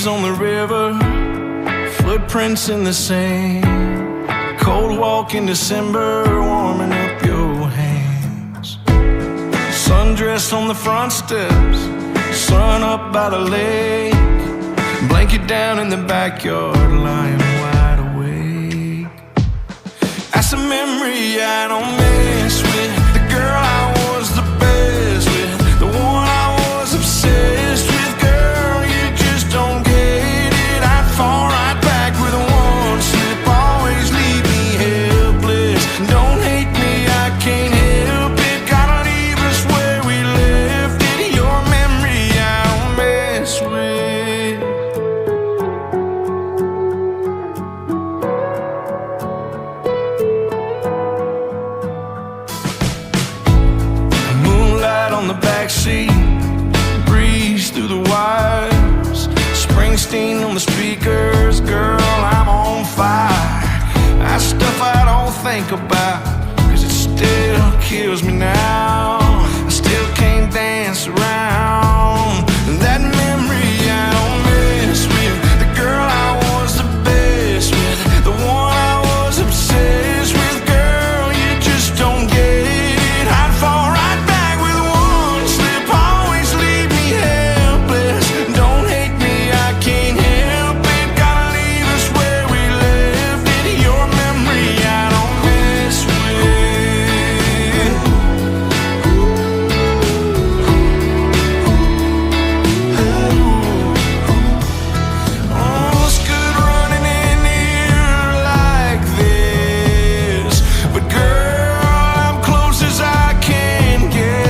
leaves on the river, footprints in the sand. Cold walk in December, warming up your hands. Sundress on the front steps, sun up by the lake. Blanket down in the backyard, lying wide awake. That's a memory I don't mess with. The girl I was the best with, the one I was obsessed with. Girl, you just don't get it. I'd fall right back with one slip, always leave me helpless. Don't hate me, I can't help it. Gotta leave us where we left it. Your memory I don't mess with. Moonlight on the backseat, breeze through the wires. Springsteen on the speakers, girl, I'm on fire. That stuff I don't think about, 'cause it still kills me now. I still can't dance around that memory I don't mess with. The girl I was the best with, the one I was obsessed with. Girl, you just don't get it. I'd fall right back with one slip, always leave me helpless. Don't hate me, I can't help it. Gotta leave us where we left it. Your memory I don't mess with. Oh, it's good running in here like this, but girl, I'm close as I can get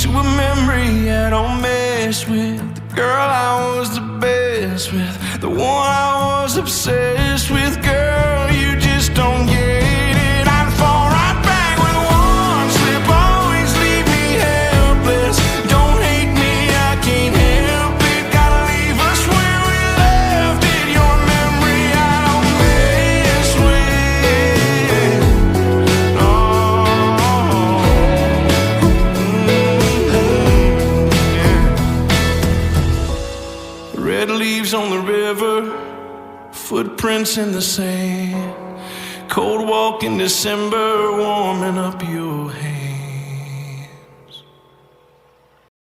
to a memory I don't mess with. The girl I was the best with, the one I was obsessed with. Girl, you just don't get it. I'd fall right back with one slip, always leave me helpless. Don't hate me, I can't help it. Gotta leave us where we left it. Your memory I don't mess with. Oh. Red leaves on the river, footprints in the sand. Cold walk in December, warming up your hand.